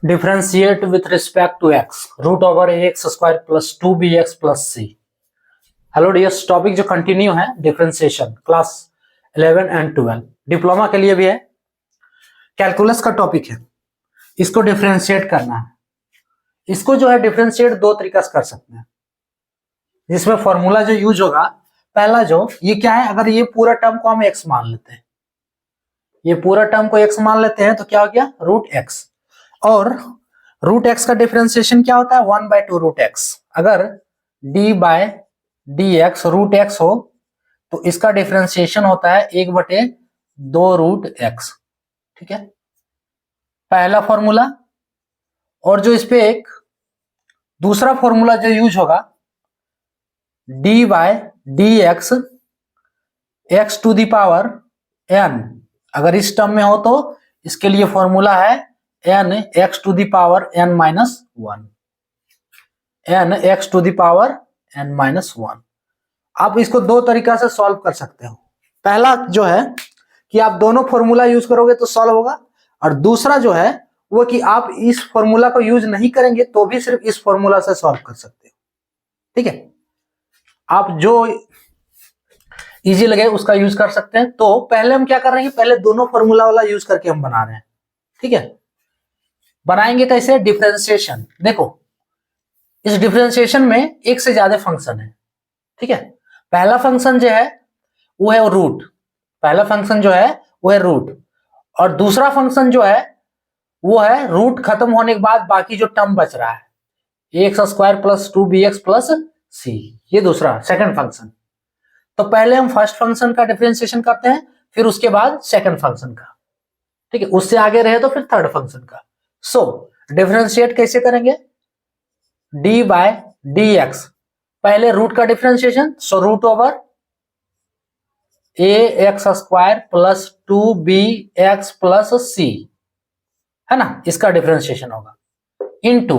Differentiate with respect to X root over X square plus 2bx plus C. Hello dears, topic जो continue है differentiation class 11 and 12 diploma के लिए भी है, calculus का topic है। इसको डिफरेंशिएट करना है। इसको जो है डिफरेंशिएट दो तरीका से कर सकते हैं, जिसमें फॉर्मूला जो यूज होगा, पहला जो ये क्या है, अगर ये पूरा टर्म को हम एक्स मान लेते हैं, ये पूरा टर्म को एक्स मान लेते हैं तो क्या हो गया रूट एक्स। और रूट एक्स का डिफरेंशिएशन क्या होता है 1/2 रूट एक्स। अगर d by D x root x हो तो इसका डिफरेंशिएशन होता है 1/2 रूट एक्स। ठीक है, पहला फॉर्मूला। और जो इस पे एक दूसरा फॉर्मूला जो यूज होगा d by D x x to the power n, अगर इस टर्म में हो तो इसके लिए फॉर्मूला है n x to the power n minus 1, n x to the power n minus 1। आप इसको दो तरीका से सॉल्व कर सकते हो। पहला जो है कि आप दोनों फॉर्मूला यूज करोगे तो सॉल्व होगा, और दूसरा जो है वो कि आप इस फॉर्मूला को यूज नहीं करेंगे तो भी सिर्फ इस फॉर्मूला से सॉल्व कर सकते हो। ठीक है, आप जो इजी लगे उसका यूज कर सकते हैं। तो पहले हम क्या कर रहे हैं, पहले दोनों फॉर्मूला वाला यूज करके हम बना रहे हैं। ठीक है, बनाएंगे कैसे, डिफरेंशिएशन। देखो इस डिफरेंशिएशन में एक से ज्यादा फंक्शन है। ठीक है, पहला फंक्शन जो है वो है रूट, पहला फंक्शन जो है वो है रूट, और दूसरा फंक्शन जो है वो है रूट खत्म होने के बाद बाकी जो टर्म बच रहा है X square plus 2bx plus C, ये दूसरा सेकंड फंक्शन। तो पहले हम फर्स्ट फंक्शन का डिफरेंशिएशन करते हैं, फिर उसके बाद सेकंड फंक्शन का। ठीक है, उससे आगे रहे तो फिर थर्ड फंक्शन का। सो डिफरेंशिएट कैसे करेंगे, डी बाय डी एक्स, पहले रूट का differentiation, so root over A X square plus 2bx plus C, है ना, इसका डिफरेंशिएशन होगा इनटू।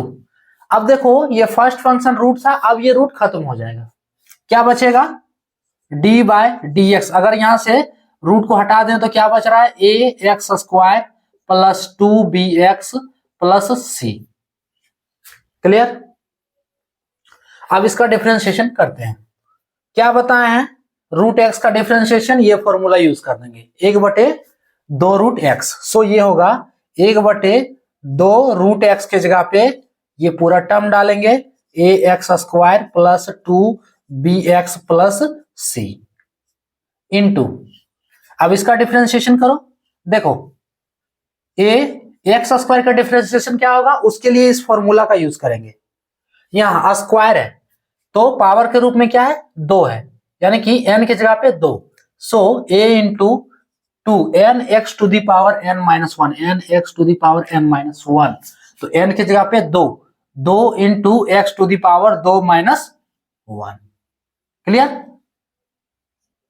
अब देखो ये फर्स्ट फंक्शन रूट था, अब ये रूट खत्म हो जाएगा, क्या बचेगा डी बाय डी एक्स। अगर यहां से रूट को हटा दें तो क्या बच रहा है A X square plus 2bx plus C. Clear, अब इसका डिफरेंशिएशन करते हैं। क्या बताए हैं, रूट एक्स का डिफरेंशिएशन ये फॉर्मूला यूज कर देंगे 1/2 रूट एक्स। सो ये होगा 1/2 रूट एक्स के जगह पे ये पूरा टर्म डालेंगे A X square plus 2bx plus C into. अब इसका डिफरेंशिएशन करो, देखो ए एक्स स्क्वायर का डिफरेंशिएशन क्या होगा, उसके लिए इस फॉर्मूला का यूज करेंगे। यहां स्क्वायर है तो पावर के रूप में क्या है 2 है, यानी कि n की जगह पे 2। So a into 2 n x to the power n minus 1, n x to the power n minus 1। तो n की जगह पे 2, 2 into x to the power 2 minus 1। Clear,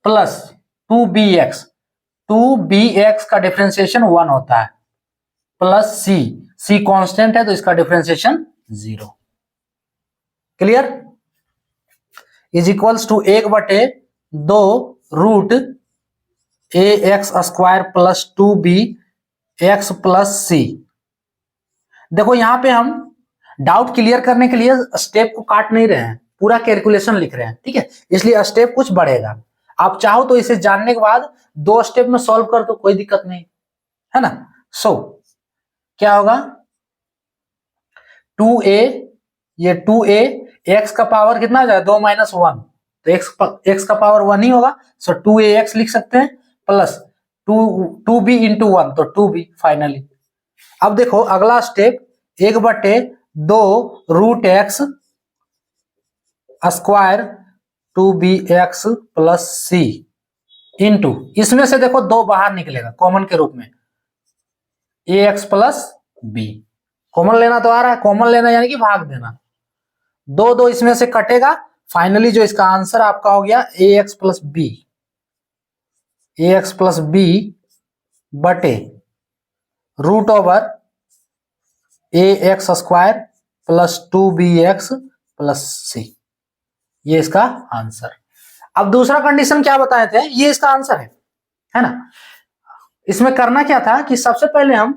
plus 2bx, 2bx का डिफरेंशिएशन 1 होता है, प्लस c कांस्टेंट है तो इसका differentiation 0। Clear, is equals to 1/2 root A X square plus 2bx plus C. देखो यहां पे हम डाउट क्लियर करने के लिए स्टेप को काट नहीं रहे हैं, पूरा कैलकुलेशन लिख रहे हैं। ठीक है, इसलिए स्टेप कुछ बढ़ेगा। आप चाहो तो इसे जानने के बाद 2 स्टेप में सॉल्व कर दो, कोई दिक्कत नहीं है ना। सो क्या होगा 2a, ये 2a x का पावर कितना आ जाएगा 2 माइनस 1, तो x का पावर 1 ही होगा। सो 2ax लिख सकते हैं प्लस 2b इंटू 1, तो 2b फाइनली। अब देखो अगला step 1/2 root X square 2bx plus C into, इसमें से देखो 2 बाहर निकलेगा कॉमन के रूप में ax प्लस b। कॉमन लेना तो आ रहा है, कॉमन लेना यानी कि भाग देना, 2 इसमें से कटेगा। फाइनली जो इसका आंसर आपका हो गया ax plus B, ax plus B बटे root over A X square plus 2bx plus C, ये इसका आंसर। अब दूसरा कंडीशन क्या बताए थे, ये इसका आंसर है ना। इसमें करना क्या था कि सबसे पहले हम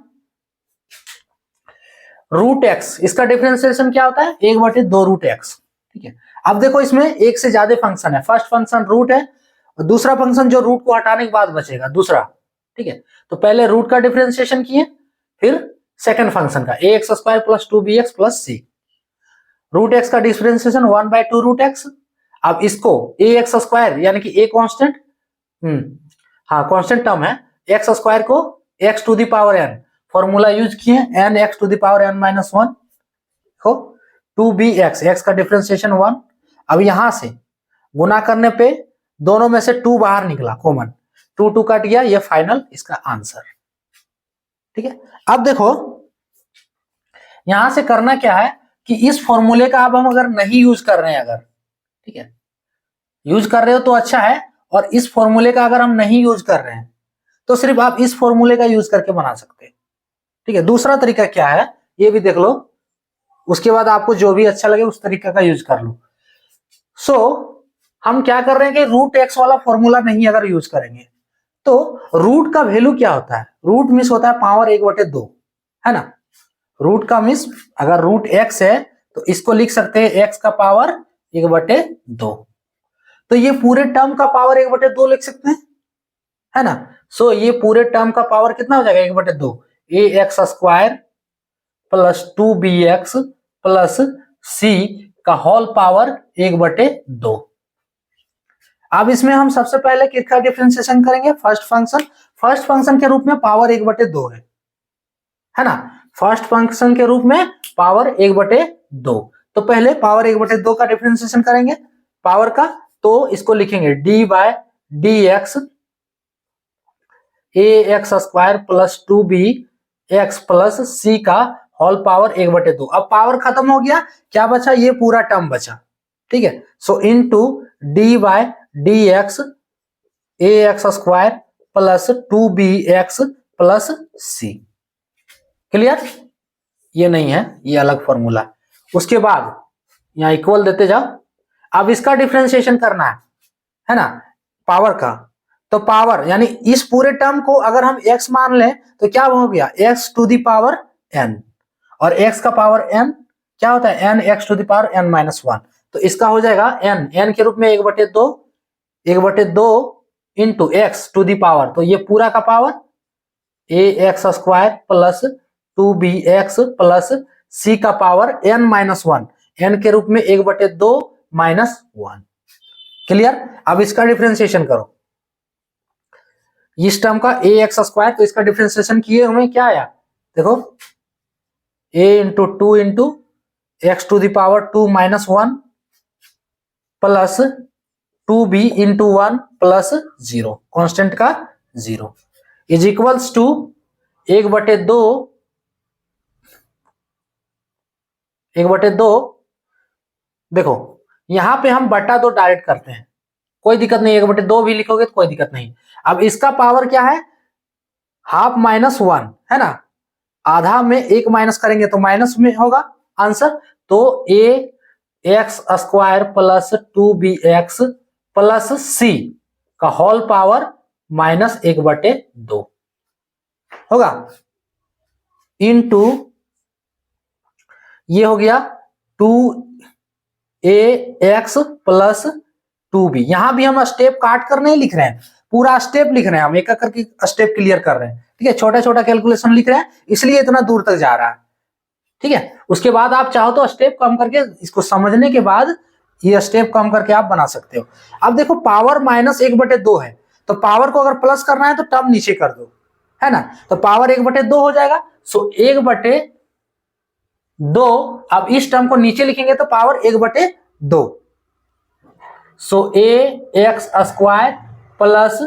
रूट एक्स, इसका डिफरेंशिएशन क्या होता है, 1/2 रूट एक्स। ठीक है, अब देखो इसमें एक से ज्यादा फंक्शन है, फर्स्ट फंक्शन रूट है और दूसरा फंक्शन जो रूट को हटाने के बाद बचेगा दूसरा। ठीक है, तो पहले रूट का डिफरेंशिएशन किए, फिर सेकंड फंक्शन का ax² plus 2bx plus c. Root x का डिफरेंशिएशन 1/2 रूट एक्स। अब इसको ax² यानी कि a कांस्टेंट, हाँ कांस्टेंट टर्म है, x² को x to the power n, formula use किए n x to the power n minus 1 हो 2bx, x का डिफरेंशिएशन 1। अब यहां से गुना करने पे दोनों में से 2 बाहर निकला कॉमन, 2 कट गया, ये फाइनल इसका आंसर। ठीक है, अब देखो यहां से करना क्या है कि इस फॉर्मूले का अब हम अगर नहीं यूज कर रहे हैं, अगर ठीक है यूज कर रहे हो तो अच्छा है, और इस फॉर्मूले का अगर हम नहीं यूज कर रहे हैं तो सिर्फ आप इस फॉर्मूले का यूज करके बना सकते हैं। ठीक है, दूसरा तरीका क्या है ये भी देख लो, उसके बाद आपको जो भी अच्छा लगे उस तरीका का यूज कर लो। सो हम क्या कर रहे हैं कि रूट एक्स वाला फॉर्मूला नहीं अगर यूज करेंगे तो रूट का वैल्यू क्या होता है, रूट मीन्स होता है पावर 1/2, है ना। रूट का मीन्स अगर रूट एक्स है तो इसको लिख सकते हैं एक्स का पावर 1/2, तो ये पूरे टर्म का पावर 1/2 लिख सकते हैं, है ना। सो ये पूरे टर्म का पावर कितना हो जाएगा 1/2, ax² plus 2bx plus c का होल पावर 1/2। अब इसमें हम सबसे पहले किसका डिफरेंशिएशन करेंगे, फर्स्ट फंक्शन के रूप में पावर 1/2 है ना, फर्स्ट फंक्शन के रूप में पावर 1/2। तो पहले पावर 1/2 का डिफरेंशिएशन करेंगे पावर का, तो इसको लिखेंगे d/dx ax² plus 2bx plus c का होल पावर 1/2। अब पावर खत्म हो गया, क्या बचा, ये पूरा टर्म बचा। ठीक है, सो into d/dx ax² plus 2bx plus c। Clear, ये नहीं है, ये अलग फॉर्मूला। उसके बाद यहां इक्वल देते जाओ। अब इसका डिफरेंशिएशन करना है ना पावर का, तो पावर यानी इस पूरे टर्म को अगर हम x मान लें तो क्या हो गया, x to the power n, और x का पावर n क्या होता है, n x to the power n minus 1। तो इसका हो जाएगा n के रूप में 1/2 into x to the power, तो ये पूरा का power ax² plus 2bx plus c का पावर n माइनस 1, n के रूप में 1/2 माइनस 1। क्लियर, अब इसका डिफरेंशिएशन करो, इस टर्म का ax², तो इसका डिफरेंशिएशन किए हुए क्या आया देखो, a into 2 into x to the power 2 minus 1 plus 2b into 1 plus 0, constant का 0 इज इक्वल्स टू 1/2 देखो यहां पे हम बटा 2 डायरेक्ट करते हैं, कोई दिक्कत नहीं, 1/2 भी लिखोगे तो कोई दिक्कत नहीं। अब इसका पावर क्या है, हाफ माइनस 1 है ना, आधा में 1 माइनस करेंगे तो माइनस में होगा आंसर, तो ax² plus 2bx plus c का होल पावर माइनस 1/2 होगा, इनटू ये हो गया 2ax प्लस 2b। यहां भी हम स्टेप काट कर नहीं लिख रहे हैं, पूरा स्टेप लिख रहे हैं, हम एक एक करके स्टेप क्लियर कर रहे हैं। ठीक है, छोटा छोटा कैलकुलेशन लिख रहे हैं इसलिए इतना दूर तक जा रहा है। ठीक है, उसके बाद आप चाहो तो स्टेप कम करके, इसको समझने के बाद ये स्टेप कम करके आप बना सकते हो। अब देखो पावर माइनस 1/2 है, तो पावर को अगर प्लस करना है तो टर्म नीचे कर दो, है ना, तो पावर 1/2 हो जाएगा। सो 1/2, अब इस टर्म को नीचे लिखेंगे तो पावर 1/2। सो ax² plus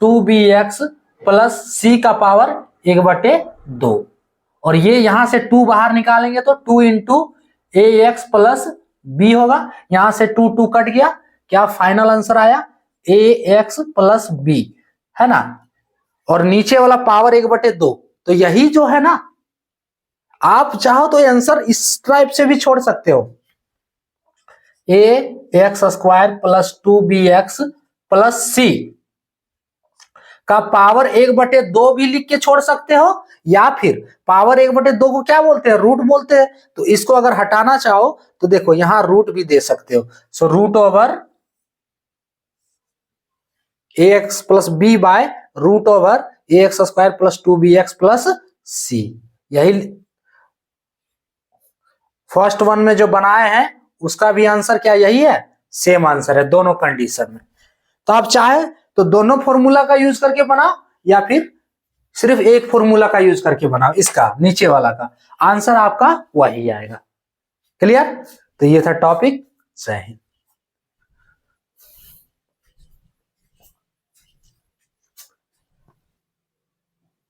2bx plus c का पावर 1/2, और ये यहां से 2 बाहर निकालेंगे तो 2 इंटू ax प्लस b होगा, यहां से 2 कट गया, क्या फाइनल आंसर आया ax प्लस b, है ना, और नीचे वाला पावर 1/2। तो यही जो है ना, आप चाहो तो आंसर इस टाइप से भी छोड़ सकते हो, ax² plus 2bx plus c का पावर 1/2 भी लिख के छोड़ सकते हो, या फिर पावर 1/2 को क्या बोलते हैं, रूट बोलते हैं। तो इसको अगर हटाना चाहो तो देखो यहां रूट भी दे सकते हो। So root over ax plus B by root over ax square plus 2bx plus C. यही फर्स्ट वन में जो बनाए हैं उसका भी आंसर क्या यही है, सेम आंसर है दोनों कंडीशन में। तो आप चाहे तो दोनों फॉर्मूला का यूज करके बनाओ, या फिर सिर्फ एक फॉर्मूला का यूज करके बनाओ, इसका नीचे वाला का आंसर आपका वही आएगा। क्लियर? तो ये था टॉपिक। जय हिंद।